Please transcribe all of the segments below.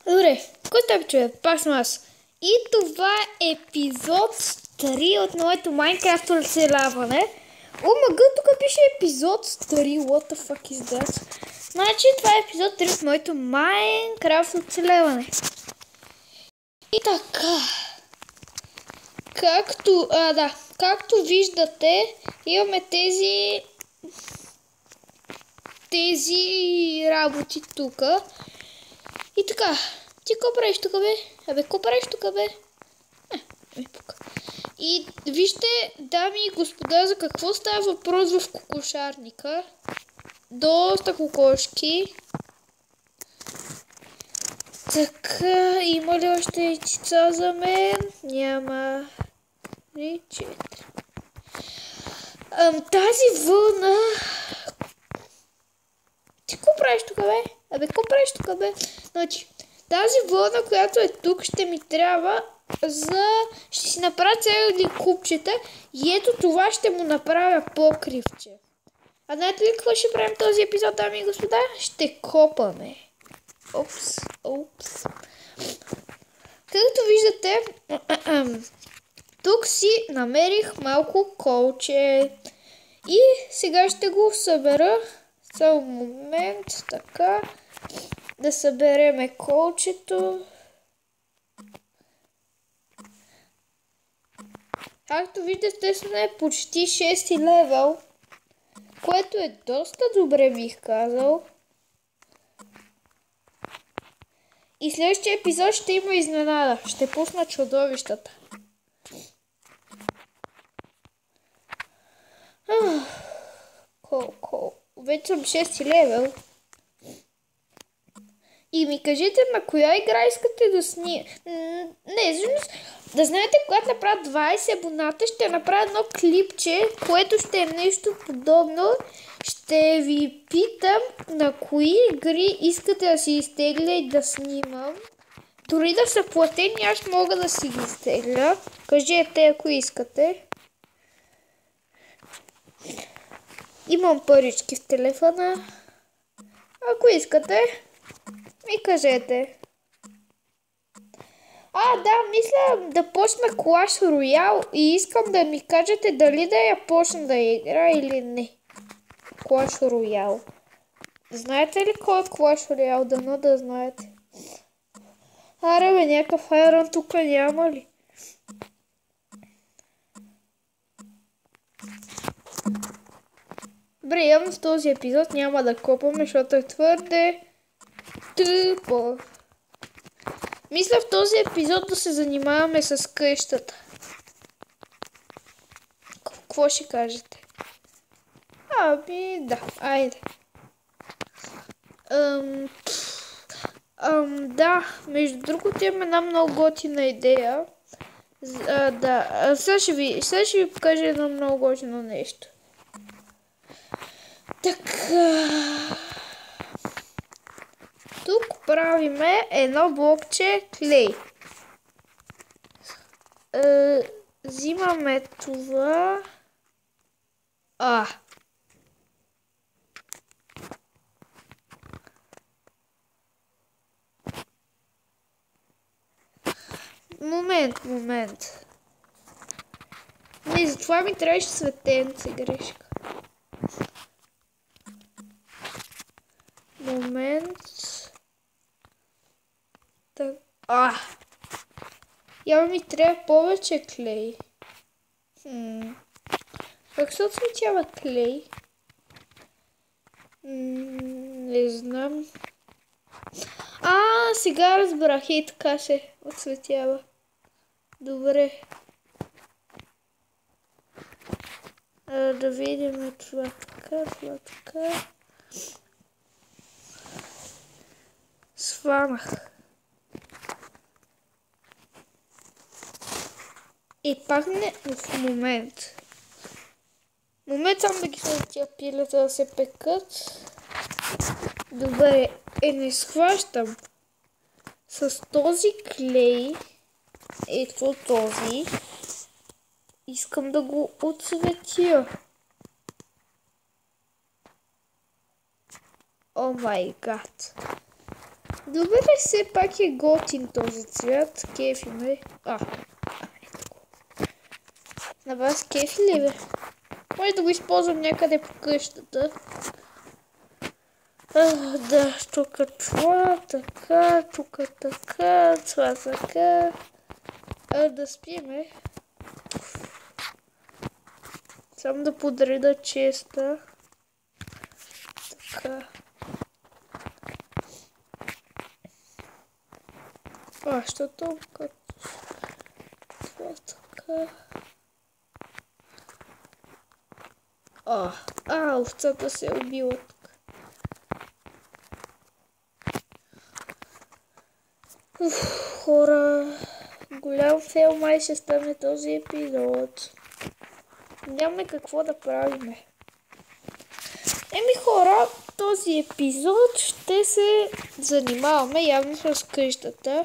Добре, кой сте, човек? Пак съм аз. И това е епизод 3 от моето Майнкрафт оцеляване. Омага, тук пише епизод 3. What the fuck is that? Значи това е епизод 3 от моето Майнкрафт оцеляване. И така. Както виждате, имаме тези работи тук. И така, ти какво правиш тук, бе? Какво правиш тук, бе? И вижте, дами и господа, за какво става въпрос в кокошарника. Доста кокошки. Така, има ли още яйца за мен? Няма. 3, 4. Тази вълна... Ти какво правиш тук, бе? Какво правиш тук, бе? Значи, тази вълна, която е тук, ще ми трябва ще си направя цели купчета и ето това ще му направя покривче. А знаете ли какво ще правим този епизод, дами и господа? Ще копаме. Опс. Както виждате, тук си намерих малко колче. И сега ще го събера. Само момент, така. Да събереме колчето. Както виждате, сме почти 6 левел, което е доста добре, бих казал. И следващия епизод ще има изненада. Ще пусна чудовищата. Вече съм 6 левел. И ми кажете на коя игра искате да Не, всъщност, да знаете, когато направя 20 абоната, ще направя едно клипче, което ще е нещо подобно. Ще ви питам на кои игри искате да си изтегля и да снимам. Дори да са платени, аз мога да си ги изтегля. Кажете, ако искате. Имам парички в телефона. Ако искате, ми кажете. Мисля да почна Clash Royale и искам да ми кажете дали да я почна да игра или не. Clash Royale. Знаете ли кой е Clash Royale? Дано да знаете. Аре бе, някакъв айрон тук няма ли? Добре, явно в този епизод няма да копаме, защото е твърде тъпо. Мисля в този епизод да се занимаваме с къщата. Какво ще кажете? Да, айде. Между другото имам една много готина идея. Сега ще ви покажа едно много готино нещо. Така. Тук правиме едно блокче клей. Взимаме това. Момент. Не, затова ми трябваше светенце, грешка. Момент. Явно ми трябва повече клей. Как се отсветява клей? Не знам. Сега разбрах и така се отсветява. Добре. Да видим това така. Сванах. И пак не в момент. Само да ги сложа тия пилета да се пекат. Добре, не схващам. С този клей, ето този, искам да го отсветя. О май гад. Добре, все пак е готин този цвят. Кефи ме. На вас кефи ли бе? Може да го използвам някъде по къщата. Да, тук това, така, тук така, това така. Да спиме. Само да подреда честа. Така. Що толкова? Това така. Овцата се е убила тук. Хора, голям фейл май ще стане този епизод. Нямаме какво да правиме. Хора, този епизод ще се занимаваме явно с къщата.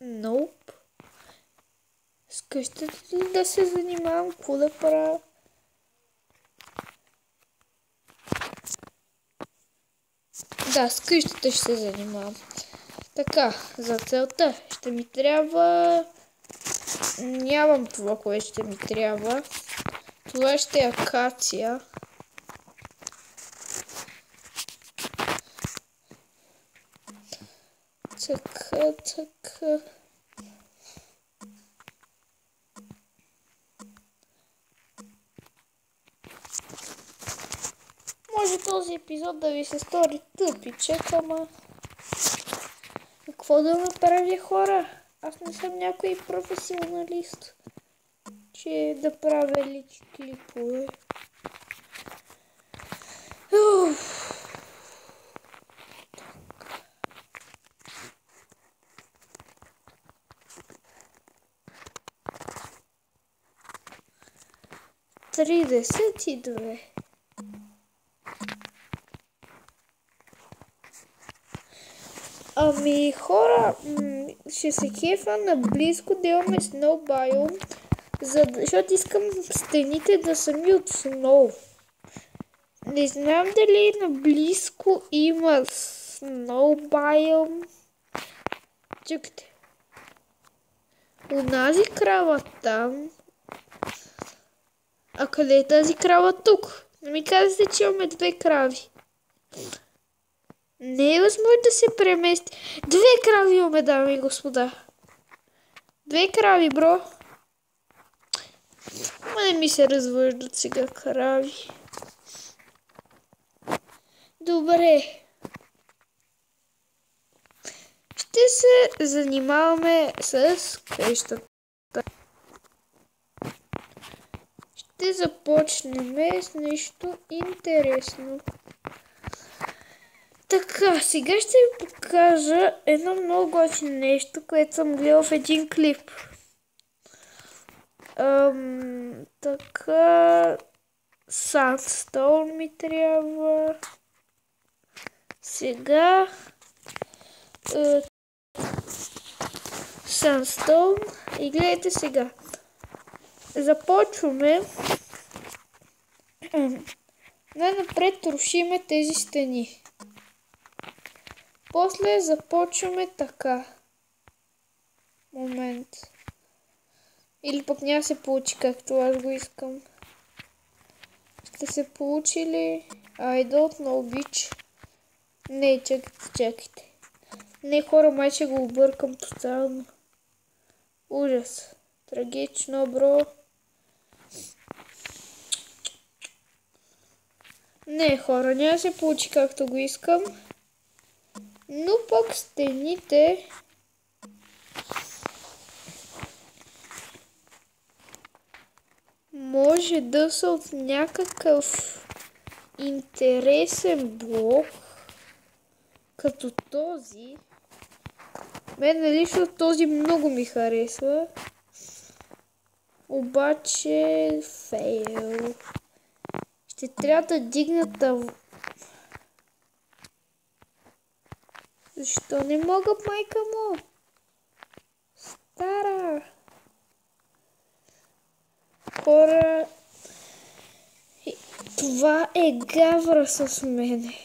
Nope. С къщата ли да се занимавам? Какво да правя? Да, с къщата ще се занимавам. Така, за целта ще ми трябва... Нямам това, което ще ми трябва. Това ще е акация. Така. Може този епизод да ви се стори тъпичък, ама... Какво да направя, хора? Аз не съм някой професионалист, че да правя лични клипове. Тридесет и две. Хора, ще се кефа наблизко да имаме Snow Biome, защото искам стените да са ми от Snow. Не знам дали наблизко има Snow Biome. Чакайте. Унази крава там. А къде е тази крава тук? Не ми казвате, че имаме две крави. Не е възможно да се премести. Две крави имаме, дами и господа. Две крави, бро. Не ми се развъждат сега крави. Добре. Ще се занимаваме с къщата. Ще започнем с нещо интересно. Така, сега ще ви покажа едно много готино нещо, което съм гледал в един клип. Така, Sandstone ми трябва. Сега Sandstone и гледайте сега. Започваме. Най-напред рушиме тези стени. После започваме така. Момент. Или пък няма се получи както аз го искам. Ще се получи ли? I don't know bitch. Не, чакайте. Не, хора, май ще го объркам тотално. Ужас. Трагично, бро. Не, хора, няма се получи както го искам. Но пък стените... може да са от някакъв интересен блок, като този. Мен лично този много ми харесва. Обаче фейл. Ще трябва да дигна Защо не мога, майка му? Стара. Хора. Това е гавра с мене.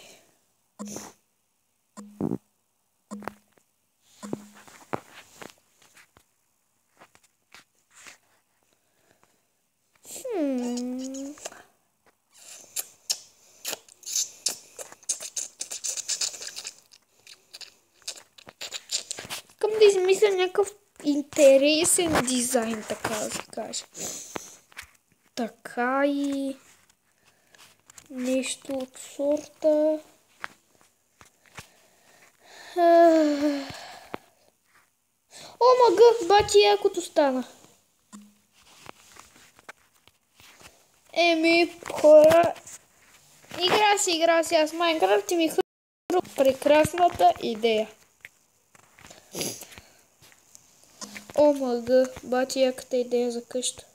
Искам да измисля някакъв интересен дизайн, така да се каже. Така и нещо от сорта. О, мага, бати якото стана. Еми, хора, игра си аз Майнкрафт и ми хрумна прекрасната идея. О, мага, бати яката идея за къща.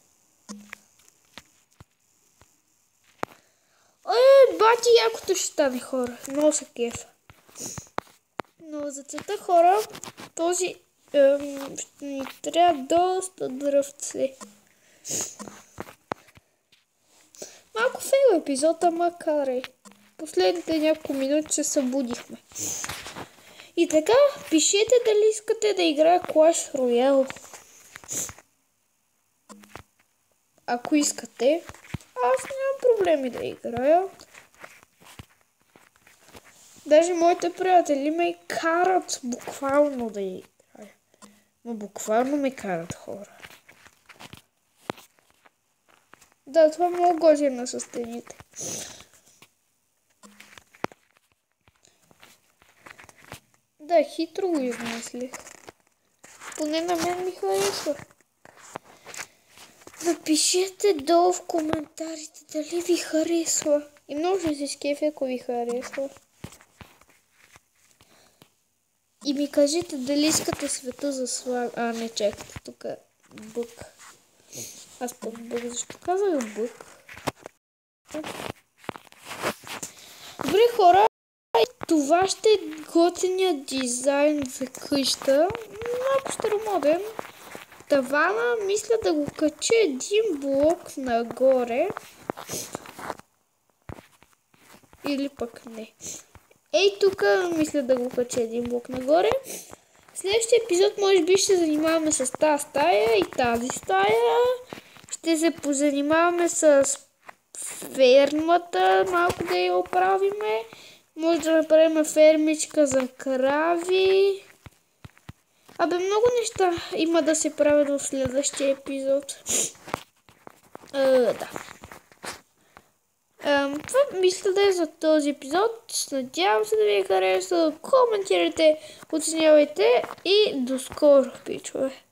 Бати якото ще стане, хора. Много са кефа. Но за цвета, хора, този ще ни трябва доста дръвце. Малко фейл епизод, ама карай. Последните няколко минути се събудихме. И така, пишете дали искате да играя Clash Royale. Ако искате, аз нямам проблеми да играя. Даже моите приятели ме карат буквално да играя. Но буквално ме карат, хора. Да, това много готино са стените. Да, хитро го измислих. Поне на мен ми харесва. Напишете долу в коментарите дали ви харесва. И много ще се скефи, ако ви харесва. И ми кажете дали искате света за слага. А, не чакайте, тук е бък. Аз пък бък, защо казах бък? Добре, хора, това ще е готиният дизайн за къща. Малко старомоден. Тавана мисля да го кача един блок нагоре. Или пък не. Ей, тук мисля да го кача един блок нагоре. Следващия епизод може би ще се занимаваме с тази стая и тази стая. Ще се позанимаваме с фермата, малко да я оправиме. Може да направим фермичка за крави. Абе, много неща има да се правят в следващия епизод. Да. Това мисля да е за този епизод. Надявам се да ви е харесал. Коментирайте, оценявайте и до скоро, пичове.